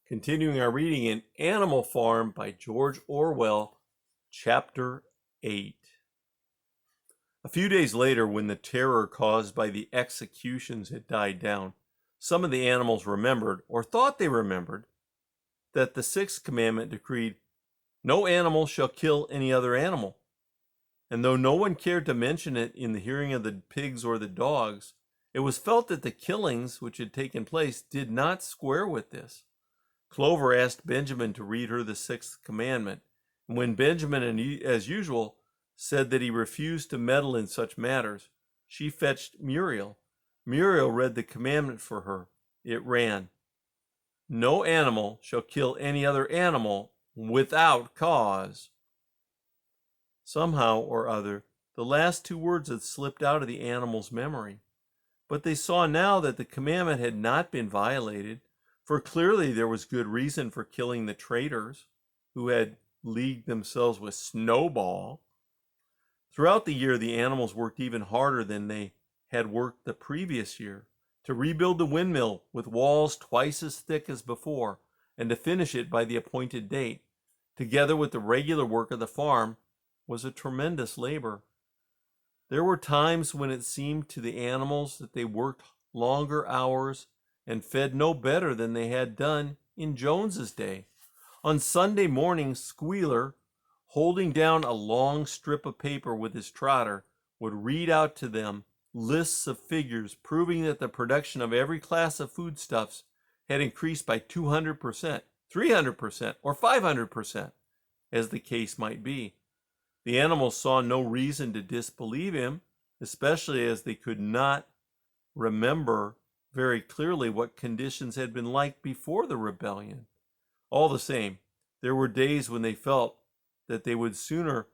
Continuing our reading in Animal Farm by George Orwell, Chapter 8. A few days later, when the terror caused by the executions had died down, some of the animals remembered, or thought they remembered, that the sixth commandment decreed, "No animal shall kill any other animal." And though no one cared to mention it in the hearing of the pigs or the dogs, it was felt that the killings which had taken place did not square with this. Clover asked Benjamin to read her the sixth commandment, and when Benjamin, as usual, said that he refused to meddle in such matters, she fetched Muriel. Muriel read the commandment for her. It ran, "No animal shall kill any other animal without cause." Somehow or other, the last two words had slipped out of the animal's memory, but they saw now that the commandment had not been violated, for clearly there was good reason for killing the traitors who had leagued themselves with Snowball. Throughout the year, the animals worked even harder than they had worked the previous year to rebuild the windmill with walls twice as thick as before, and to finish it by the appointed date, together with the regular work of the farm, was a tremendous labor. There were times when it seemed to the animals that they worked longer hours and fed no better than they had done in Jones's day. On Sunday morning, Squealer, holding down a long strip of paper with his trotter, would read out to them lists of figures proving that the production of every class of foodstuffs had increased by 200%, 300%, or 500%, as the case might be. The animals saw no reason to disbelieve him, especially as they could not remember very clearly what conditions had been like before the rebellion. All the same, there were days when they felt that they would sooner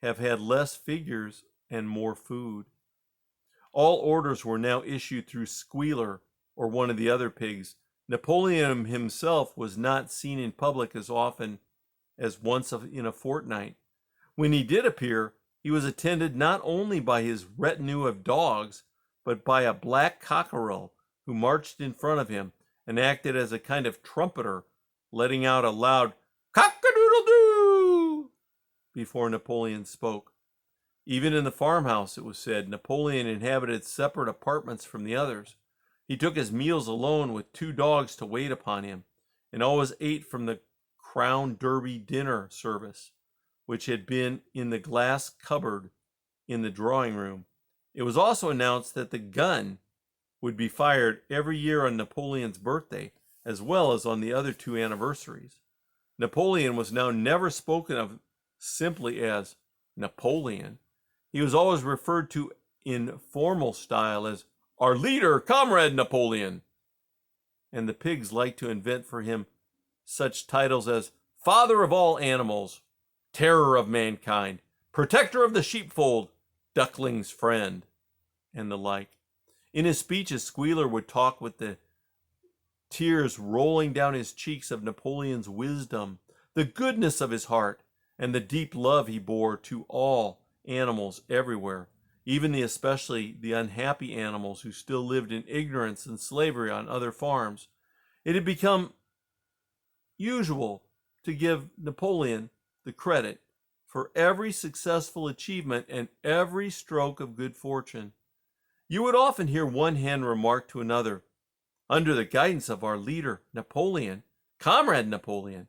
have had less figures and more food. All orders were now issued through Squealer or one of the other pigs. Napoleon himself was not seen in public as often as once in a fortnight. When he did appear, he was attended not only by his retinue of dogs, but by a black cockerel who marched in front of him and acted as a kind of trumpeter, letting out a loud cock-a-doodle-doo before Napoleon spoke. Even in the farmhouse, it was said, Napoleon inhabited separate apartments from the others. He took his meals alone with two dogs to wait upon him, and always ate from the Crown Derby dinner service, which had been in the glass cupboard in the drawing room. It was also announced that the gun would be fired every year on Napoleon's birthday, as well as on the other two anniversaries. Napoleon was now never spoken of simply as Napoleon. He was always referred to in formal style as "our leader, Comrade Napoleon." And the pigs liked to invent for him such titles as "Father of all animals," "Terror of mankind," "Protector of the sheepfold," "Duckling's friend," and the like. In his speeches, Squealer would talk with the tears rolling down his cheeks of Napoleon's wisdom, the goodness of his heart, and the deep love he bore to all animals everywhere, even especially the unhappy animals who still lived in ignorance and slavery on other farms. It had become usual to give Napoleon the credit for every successful achievement and every stroke of good fortune. You would often hear one hen remark to another, "Under the guidance of our leader, Napoleon, Comrade Napoleon,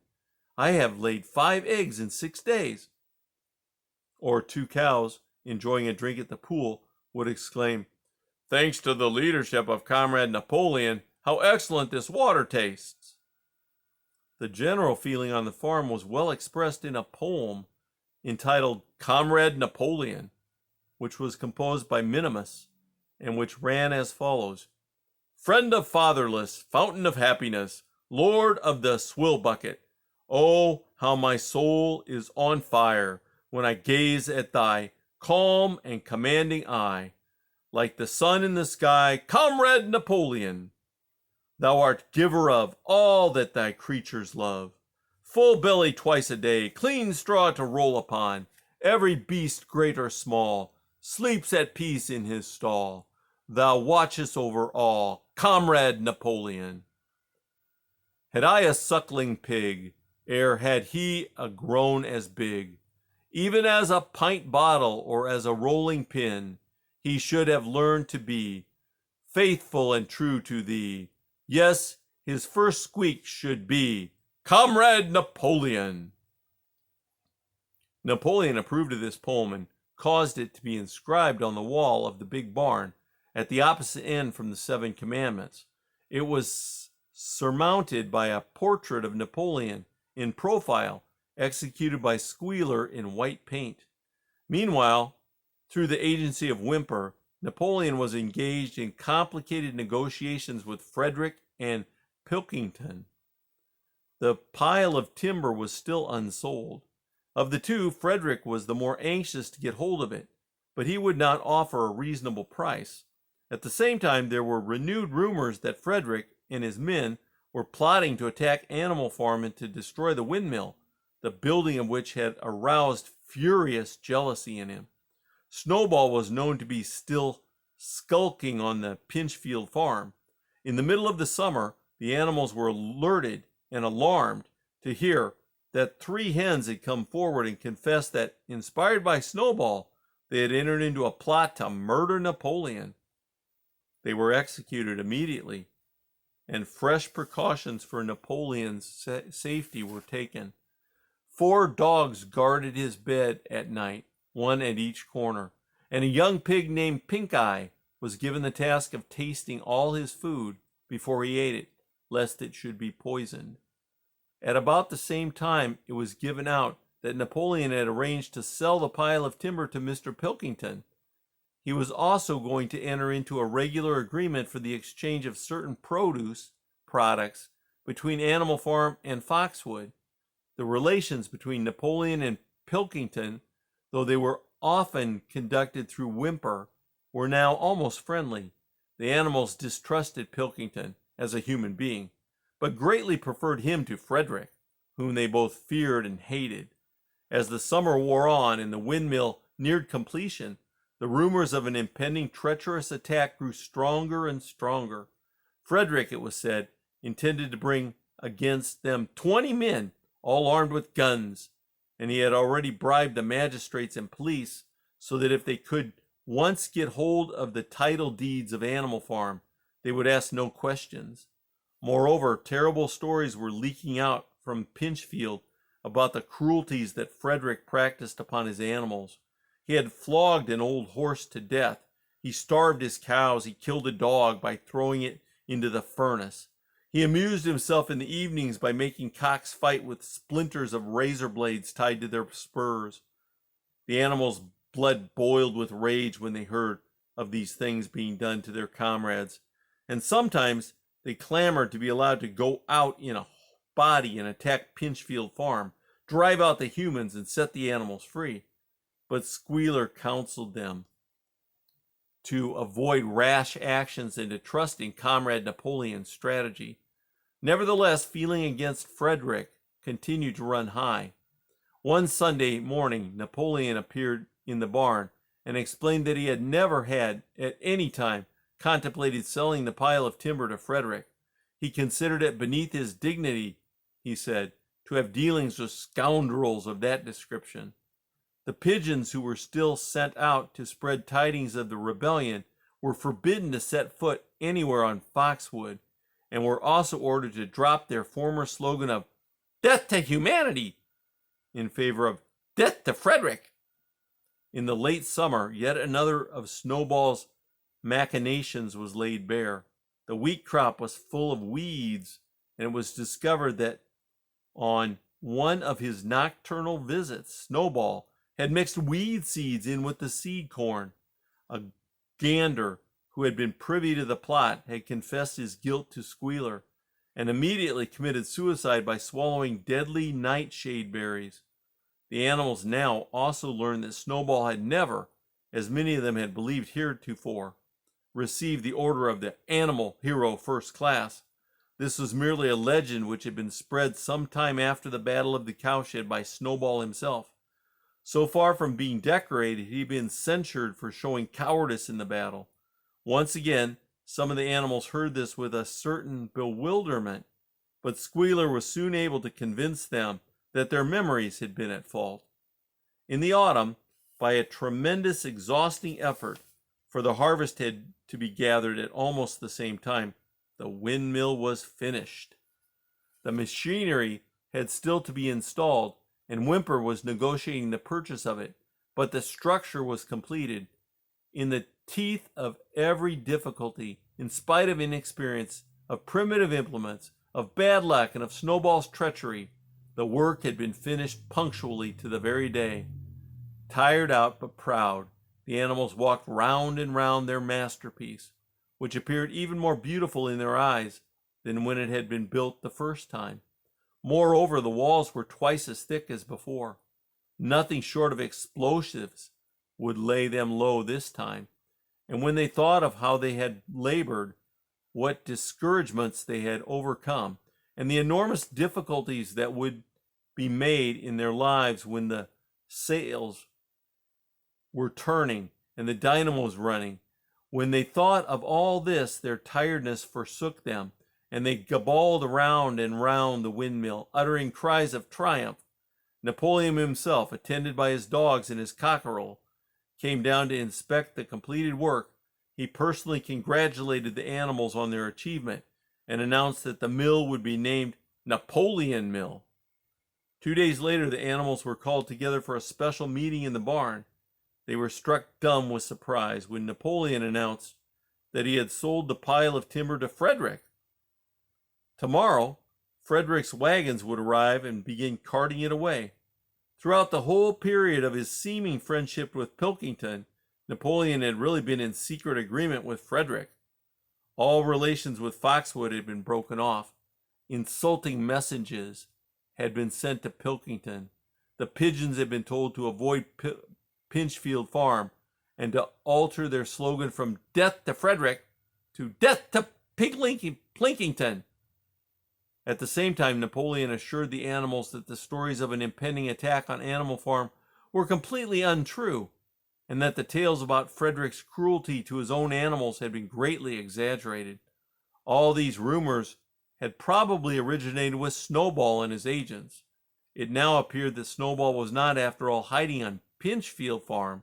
I have laid 5 eggs in 6 days." Or two cows, enjoying a drink at the pool, would exclaim, "Thanks to the leadership of Comrade Napoleon, how excellent this water tastes." The general feeling on the farm was well expressed in a poem entitled "Comrade Napoleon," which was composed by Minimus, and which ran as follows: "Friend of fatherless, fountain of happiness, Lord of the swill bucket, oh, how my soul is on fire when I gaze at thy calm and commanding eye, like the sun in the sky, Comrade Napoleon. Thou art giver of all that thy creatures love, full belly twice a day, clean straw to roll upon, every beast great or small sleeps at peace in his stall. Thou watchest over all, Comrade Napoleon." Had I a suckling pig, ere had he a grown as big, even as a pint bottle or as a rolling pin, he should have learned to be faithful and true to thee. Yes, his first squeak should be, Comrade Napoleon. Napoleon approved of this poem and caused it to be inscribed on the wall of the big barn at the opposite end from the Seven Commandments. It was surmounted by a portrait of Napoleon in profile, executed by Squealer in white paint. Meanwhile, through the agency of Whymper, Napoleon was engaged in complicated negotiations with Frederick and Pilkington. The pile of timber was still unsold. Of the two, Frederick was the more anxious to get hold of it, but he would not offer a reasonable price. At the same time, there were renewed rumors that Frederick and his men were plotting to attack Animal Farm and to destroy the windmill, the building of which had aroused furious jealousy in him. Snowball was known to be still skulking on the Pinchfield farm. In the middle of the summer, the animals were alerted and alarmed to hear that 3 hens had come forward and confessed that, inspired by Snowball, they had entered into a plot to murder Napoleon. They were executed immediately, and fresh precautions for Napoleon's safety were taken. 4 dogs guarded his bed at night, 1 at each corner, and a young pig named Pink Eye was given the task of tasting all his food before he ate it, lest it should be poisoned. At about the same time, it was given out that Napoleon had arranged to sell the pile of timber to Mr. Pilkington. He was also going to enter into a regular agreement for the exchange of certain produce products between Animal Farm and Foxwood. The relations between Napoleon and Pilkington, though they were often conducted through Whymper, were now almost friendly. The animals distrusted Pilkington as a human being, but greatly preferred him to Frederick, whom they both feared and hated. As the summer wore on and the windmill neared completion, the rumors of an impending treacherous attack grew stronger and stronger. Frederick, it was said, intended to bring against them 20 men, all armed with guns, and he had already bribed the magistrates and police so that if they could once get hold of the title deeds of Animal Farm, they would ask no questions. Moreover, terrible stories were leaking out from Pinchfield about the cruelties that Frederick practiced upon his animals. He had flogged an old horse to death. He starved his cows. He killed a dog by throwing it into the furnace. He amused himself in the evenings by making cocks fight with splinters of razor blades tied to their spurs. The animals' blood boiled with rage when they heard of these things being done to their comrades, and sometimes they clamored to be allowed to go out in a body and attack Pinchfield Farm, drive out the humans, and set the animals free. But Squealer counseled them to avoid rash actions and to trust in Comrade Napoleon's strategy. Nevertheless, feeling against Frederick continued to run high. One Sunday morning, Napoleon appeared in the barn and explained that he had never had, at any time, contemplated selling the pile of timber to Frederick. He considered it beneath his dignity, he said, to have dealings with scoundrels of that description. The pigeons who were still sent out to spread tidings of the rebellion were forbidden to set foot anywhere on Foxwood, and were also ordered to drop their former slogan of "Death to Humanity" in favor of "Death to Frederick." In the late summer, yet another of Snowball's machinations was laid bare. The wheat crop was full of weeds, and it was discovered that on one of his nocturnal visits, Snowball had mixed weed seeds in with the seed corn. A gander who had been privy to the plot had confessed his guilt to Squealer, and immediately committed suicide by swallowing deadly nightshade berries. The animals now also learned that Snowball had never, as many of them had believed heretofore, received the order of the Animal Hero First Class. This was merely a legend which had been spread some time after the Battle of the Cowshed by Snowball himself. So far from being decorated, he had been censured for showing cowardice in the battle. Once again, some of the animals heard this with a certain bewilderment, but Squealer was soon able to convince them that their memories had been at fault. In the autumn, by a tremendous, exhausting effort, for the harvest had to be gathered at almost the same time, the windmill was finished. The machinery had still to be installed, and Whymper was negotiating the purchase of it, but the structure was completed. In the teeth of every difficulty, in spite of inexperience, of primitive implements, of bad luck, and of Snowball's treachery, the work had been finished punctually to the very day. Tired out but proud, the animals walked round and round their masterpiece, which appeared even more beautiful in their eyes than when it had been built the first time. Moreover, the walls were twice as thick as before. Nothing short of explosives would lay them low this time. And when they thought of how they had labored, what discouragements they had overcome, and the enormous difficulties that would be made in their lives when the sails were turning and the dynamos running, when they thought of all this, their tiredness forsook them, and they gabbled around and round the windmill, uttering cries of triumph. Napoleon himself, attended by his dogs and his cockerel, came down to inspect the completed work. He personally congratulated the animals on their achievement and announced that the mill would be named Napoleon Mill. 2 days later, the animals were called together for a special meeting in the barn. They were struck dumb with surprise when Napoleon announced that he had sold the pile of timber to Frederick. Tomorrow, Frederick's wagons would arrive and begin carting it away. Throughout the whole period of his seeming friendship with Pilkington, Napoleon had really been in secret agreement with Frederick. All relations with Foxwood had been broken off. Insulting messages had been sent to Pilkington. The pigeons had been told to avoid Pinchfield Farm and to alter their slogan from "Death to Frederick" to "Death to Plinkington." At the same time, Napoleon assured the animals that the stories of an impending attack on Animal Farm were completely untrue, and that the tales about Frederick's cruelty to his own animals had been greatly exaggerated. All these rumors had probably originated with Snowball and his agents. It now appeared that Snowball was not, after all, hiding on Pinchfield Farm,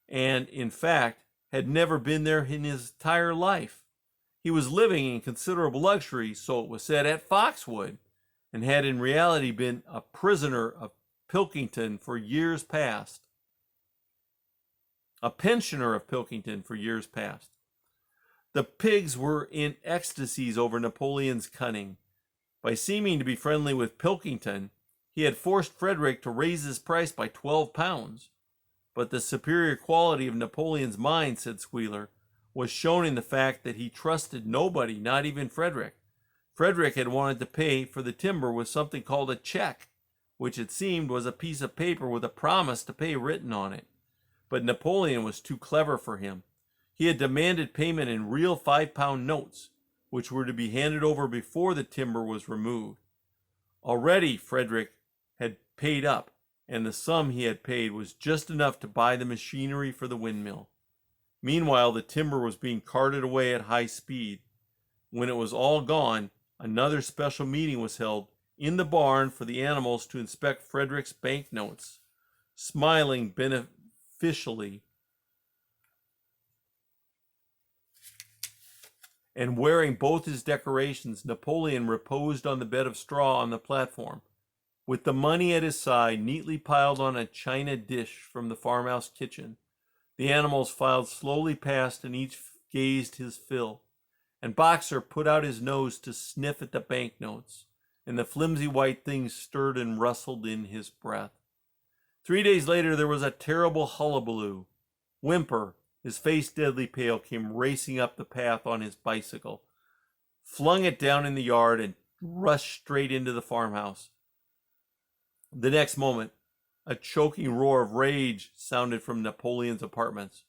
and, in fact, had never been there in his entire life. He was living in considerable luxury, so it was said, at Foxwood, and had in reality been a prisoner of Pilkington for years past. A pensioner of Pilkington for years past. The pigs were in ecstasies over Napoleon's cunning. By seeming to be friendly with Pilkington, he had forced Frederick to raise his price by 12 pounds. But the superior quality of Napoleon's mind, said Squealer, was shown in the fact that he trusted nobody, not even Frederick. Frederick had wanted to pay for the timber with something called a check, which it seemed was a piece of paper with a promise to pay written on it. But Napoleon was too clever for him. He had demanded payment in real 5-pound notes, which were to be handed over before the timber was removed. Already Frederick had paid up, and the sum he had paid was just enough to buy the machinery for the windmill. Meanwhile, the timber was being carted away at high speed. When it was all gone, another special meeting was held in the barn for the animals to inspect Frederick's banknotes. Smiling beneficially and wearing both his decorations, Napoleon reposed on the bed of straw on the platform, with the money at his side neatly piled on a china dish from the farmhouse kitchen. The animals filed slowly past, and each gazed his fill, and Boxer put out his nose to sniff at the banknotes, and the flimsy white things stirred and rustled in his breath. 3 days later there was a terrible hullabaloo. Whymper, his face deadly pale, came racing up the path on his bicycle, flung it down in the yard, and rushed straight into the farmhouse. The next moment, a choking roar of rage sounded from Napoleon's apartments.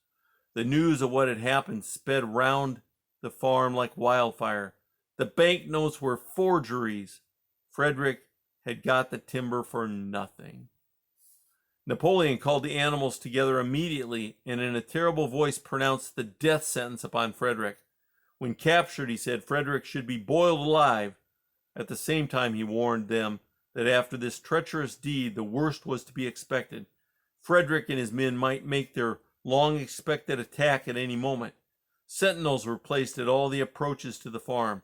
The news of what had happened sped round the farm like wildfire. The banknotes were forgeries. Frederick had got the timber for nothing. Napoleon called the animals together immediately and in a terrible voice pronounced the death sentence upon Frederick. When captured, he said Frederick should be boiled alive. At the same time, he warned them that after this treacherous deed, the worst was to be expected. Frederick and his men might make their long-expected attack at any moment. Sentinels were placed at all the approaches to the farm.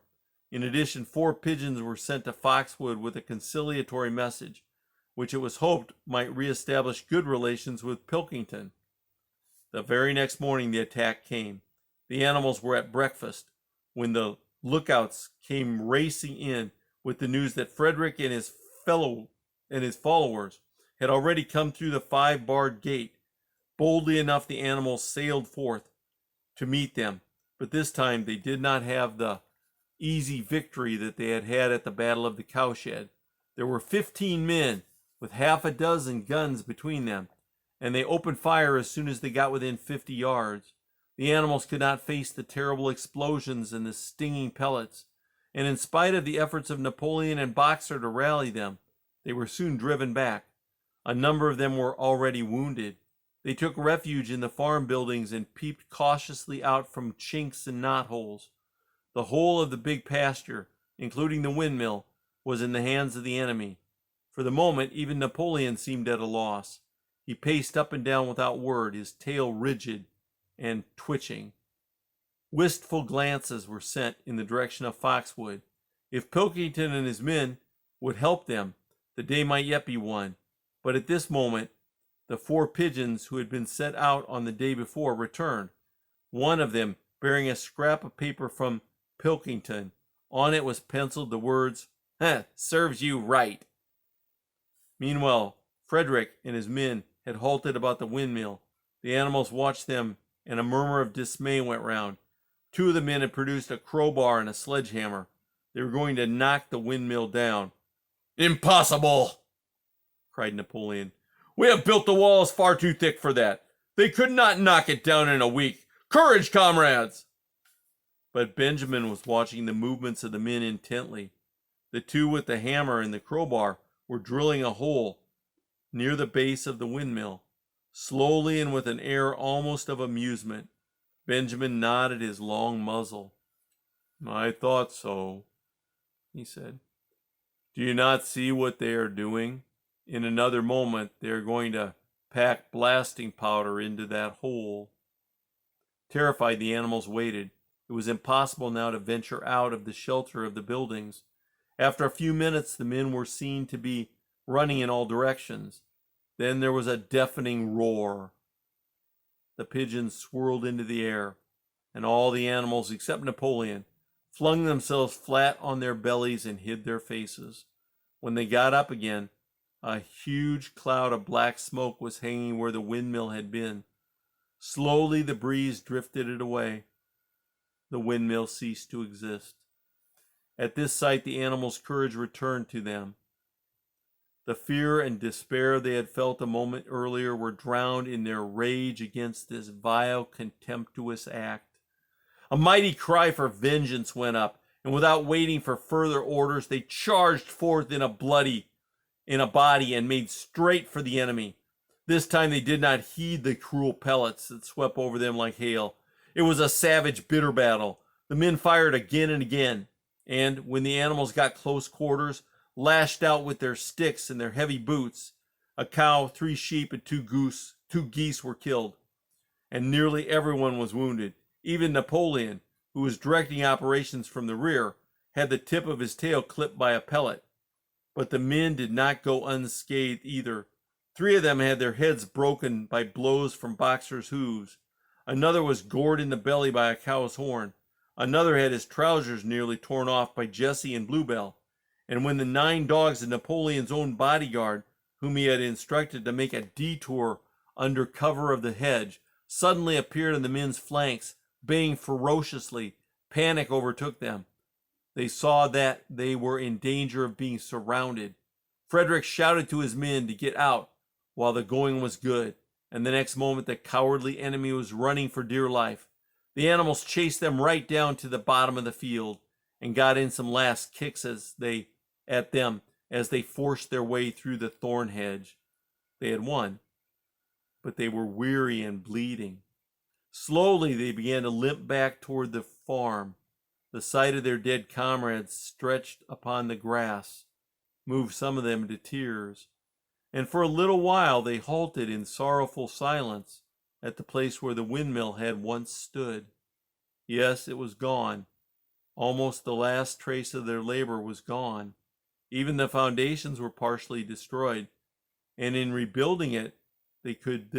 In addition, 4 pigeons were sent to Foxwood with a conciliatory message, which it was hoped might reestablish good relations with Pilkington. The very next morning the attack came. The animals were at breakfast when the lookouts came racing in with the news that Frederick and his followers had already come through the 5-barred gate. Boldly enough the animals sailed forth to meet them, but this time they did not have the easy victory that they had had at the Battle of the Cowshed. There were 15 men with half a dozen guns between them, and they opened fire as soon as they got within 50 yards. The animals could not face the terrible explosions and the stinging pellets, and in spite of the efforts of Napoleon and Boxer to rally them, they were soon driven back. A number of them were already wounded. They took refuge in the farm buildings and peeped cautiously out from chinks and knotholes. The whole of the big pasture, including the windmill, was in the hands of the enemy. For the moment, even Napoleon seemed at a loss. He paced up and down without word, his tail rigid and twitching. Wistful glances were sent in the direction of Foxwood. If Pilkington and his men would help them, the day might yet be won. But at this moment, the 4 pigeons who had been sent out on the day before returned, one of them bearing a scrap of paper from Pilkington. On it was penciled the words, "Serves you right." Meanwhile, Frederick and his men had halted about the windmill. The animals watched them, and a murmur of dismay went round. 2 of the men had produced a crowbar and a sledgehammer. They were going to knock the windmill down. "Impossible!" cried Napoleon. "We have built the walls far too thick for that. They could not knock it down in a week. Courage, comrades!" But Benjamin was watching the movements of the men intently. The 2 with the hammer and the crowbar were drilling a hole near the base of the windmill. Slowly and with an air almost of amusement, Benjamin nodded his long muzzle. "I thought so," he said. "Do you not see what they are doing? In another moment they are going to pack blasting powder into that hole." Terrified, the animals waited. It was impossible now to venture out of the shelter of the buildings. After a few minutes, the men were seen to be running in all directions. Then there was a deafening roar. The pigeons swirled into the air, and all the animals, except Napoleon, flung themselves flat on their bellies and hid their faces. When they got up again, a huge cloud of black smoke was hanging where the windmill had been. Slowly the breeze drifted it away. The windmill ceased to exist. At this sight, the animals' courage returned to them. The fear and despair they had felt a moment earlier were drowned in their rage against this vile, contemptuous act. A mighty cry for vengeance went up, and without waiting for further orders, they charged forth in a body and made straight for the enemy. This time they did not heed the cruel pellets that swept over them like hail. It was a savage, bitter battle. The men fired again and again, and when the animals got close quarters, lashed out with their sticks and their heavy boots. A cow, 3 sheep, and 2 geese were killed, and nearly everyone was wounded. Even Napoleon, who was directing operations from the rear, had the tip of his tail clipped by a pellet. But the men did not go unscathed either. 3 of them had their heads broken by blows from Boxer's hooves. Another was gored in the belly by a cow's horn. Another had his trousers nearly torn off by Jessie and Bluebell. And when the 9 dogs of Napoleon's own bodyguard, whom he had instructed to make a detour under cover of the hedge, suddenly appeared on the men's flanks, baying ferociously, panic overtook them. They saw that they were in danger of being surrounded. Frederick shouted to his men to get out while the going was good, and the next moment the cowardly enemy was running for dear life. The animals chased them right down to the bottom of the field and got in some last kicks at them as they forced their way through the thorn hedge. They had won, but they were weary and bleeding. Slowly they began to limp back toward the farm. The sight of their dead comrades stretched upon the grass moved some of them to tears, and for a little while they halted in sorrowful silence at the place where the windmill had once stood. Yes, it was gone. Almost the last trace of their labor was gone. Even the foundations were partially destroyed, and in rebuilding it, they could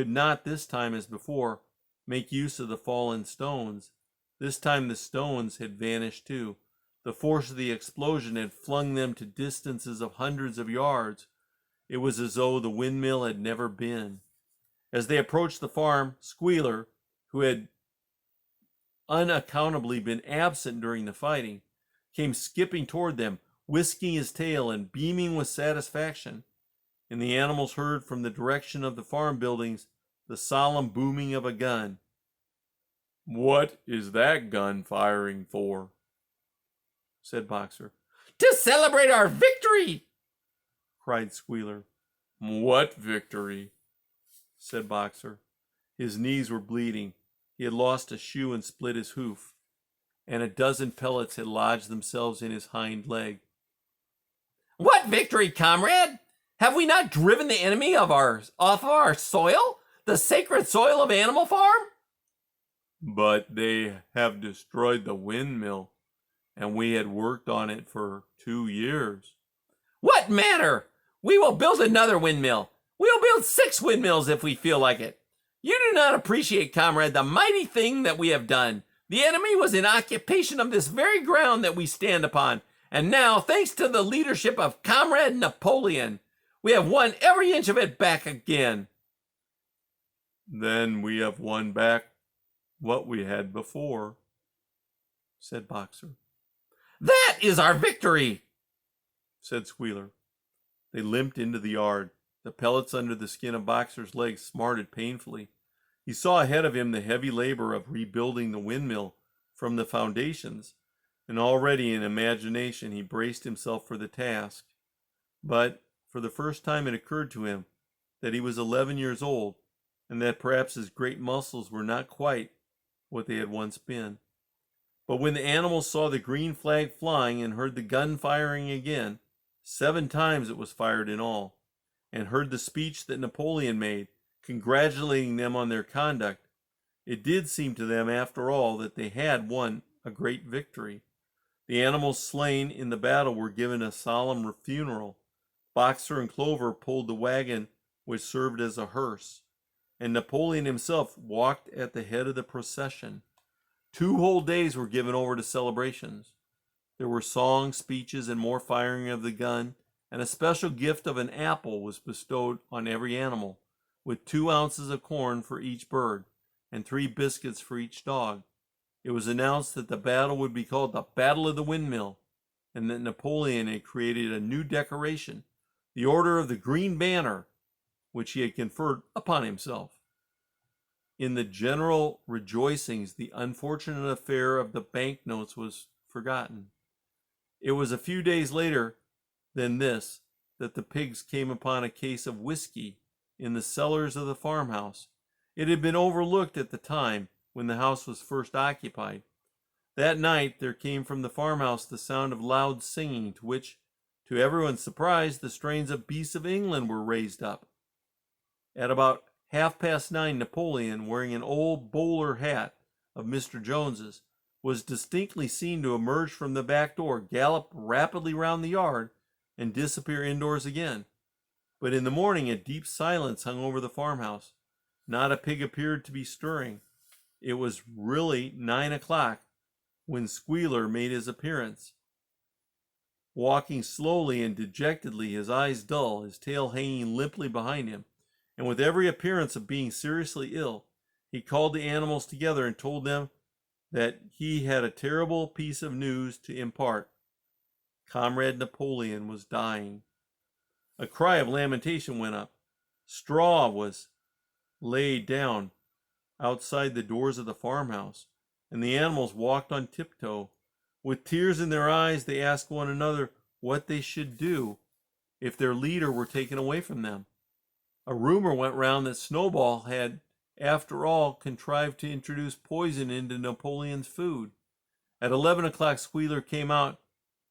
not this time as before make use of the fallen stones. This time the stones had vanished too. The force of the explosion had flung them to distances of hundreds of yards. It was as though the windmill had never been. As they approached the farm, Squealer, who had unaccountably been absent during the fighting, came skipping toward them, whisking his tail and beaming with satisfaction. And the animals heard from the direction of the farm buildings the solemn booming of a gun. "What is that gun firing for?" said Boxer. "To celebrate our victory!" cried Squealer. "What victory?" said Boxer. His knees were bleeding. He had lost a shoe and split his hoof, and a dozen pellets had lodged themselves in his hind leg. "What victory, comrade? Have we not driven the enemy off of our soil, the sacred soil of Animal Farm?" "But they have destroyed the windmill, and we had worked on it for 2 years. "What matter? We will build another windmill. We will build 6 windmills if we feel like it. You do not appreciate, comrade, the mighty thing that we have done. The enemy was in occupation of this very ground that we stand upon, and now, thanks to the leadership of Comrade Napoleon, we have won every inch of it back again." "Then we have won back what we had before," said Boxer. "That is our victory," said Squealer. They limped into the yard. The pellets under the skin of Boxer's legs smarted painfully. He saw ahead of him the heavy labor of rebuilding the windmill from the foundations, and already in imagination he braced himself for the task. But for the first time it occurred to him that he was 11 years old, and that perhaps his great muscles were not quite what they had once been. But when the animals saw the green flag flying and heard the gun firing again, 7 times it was fired in all, and heard the speech that Napoleon made, congratulating them on their conduct, it did seem to them, after all, that they had won a great victory. The animals slain in the battle were given a solemn funeral. Boxer and Clover pulled the wagon which served as a hearse, and Napoleon himself walked at the head of the procession. 2 whole days were given over to celebrations. There were songs, speeches, and more firing of the gun, and a special gift of an apple was bestowed on every animal, with 2 ounces of corn for each bird, and 3 biscuits for each dog. It was announced that the battle would be called the Battle of the Windmill, and that Napoleon had created a new decoration, the Order of the Green Banner, which he had conferred upon himself. In the general rejoicings, the unfortunate affair of the banknotes was forgotten. It was a few days later than this that the pigs came upon a case of whiskey in the cellars of the farmhouse. It had been overlooked at the time when the house was first occupied. That night there came from the farmhouse the sound of loud singing, to which, to everyone's surprise, the strains of Beasts of England were raised up. At about 9:30, Napoleon, wearing an old bowler hat of Mr. Jones's, was distinctly seen to emerge from the back door, gallop rapidly round the yard, and disappear indoors again. But in the morning a deep silence hung over the farmhouse. Not a pig appeared to be stirring. It was really 9 o'clock when Squealer made his appearance, walking slowly and dejectedly, his eyes dull, his tail hanging limply behind him, and with every appearance of being seriously ill. He called the animals together and told them that he had a terrible piece of news to impart. Comrade Napoleon was dying. A cry of lamentation went up. Straw was laid down outside the doors of the farmhouse, and the animals walked on tiptoe. With tears in their eyes, they asked one another what they should do if their leader were taken away from them. A rumor went round that Snowball had, after all, contrived to introduce poison into Napoleon's food, At 11 o'clock, Squealer came out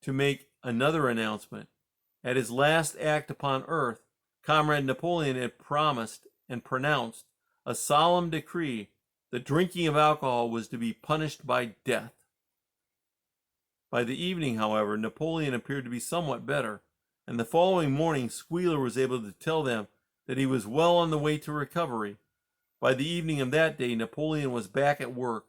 to make another announcement. At his last act upon earth, Comrade Napoleon had promised and pronounced a solemn decree: the drinking of alcohol was to be punished by death. By the evening, however, Napoleon appeared to be somewhat better, and the following morning Squealer was able to tell them that he was well on the way to recovery. By the evening of that day, Napoleon was back at work,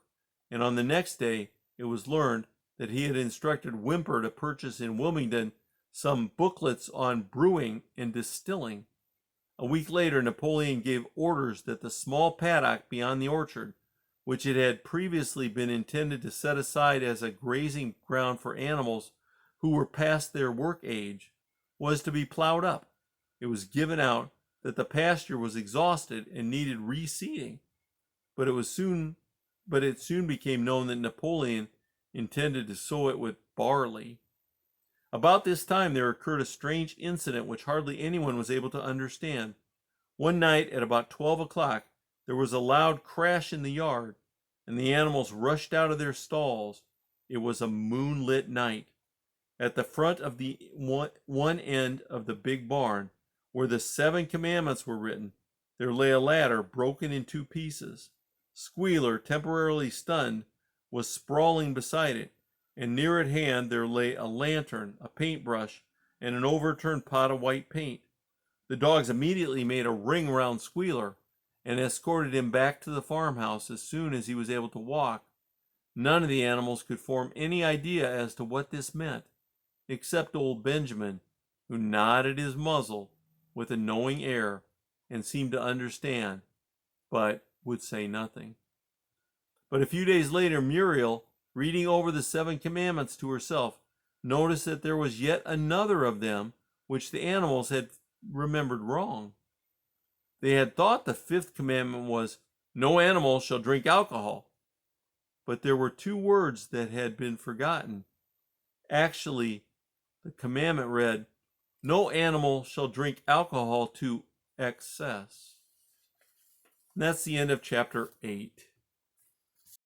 and on the next day it was learned that he had instructed Whymper to purchase in Wilmington some booklets on brewing and distilling. A week later, Napoleon gave orders that the small paddock beyond the orchard, which it had previously been intended to set aside as a grazing ground for animals who were past their work age, was to be plowed up. It was given out that the pasture was exhausted and needed reseeding, but it soon became known that Napoleon intended to sow it with barley. About this time there occurred a strange incident which hardly anyone was able to understand. One night at about 12 o'clock, there was a loud crash in the yard, and the animals rushed out of their stalls. It was a moonlit night. At the front of the one end of the big barn, where the 7 commandments were written, there lay a ladder broken in 2 pieces. Squealer, temporarily stunned, was sprawling beside it, and near at hand there lay a lantern, a paintbrush, and an overturned pot of white paint. The dogs immediately made a ring round Squealer and escorted him back to the farmhouse as soon as he was able to walk. None of the animals could form any idea as to what this meant, except old Benjamin, who nodded his muzzle with a knowing air and seemed to understand, but would say nothing. But a few days later, Muriel, reading over the 7 commandments to herself, noticed that there was yet another of them which the animals had remembered wrong. They had thought the 5th commandment was, "No animal shall drink alcohol," but there were 2 words that had been forgotten. Actually, the commandment read, "No animal shall drink alcohol to excess." And that's the end of chapter 8.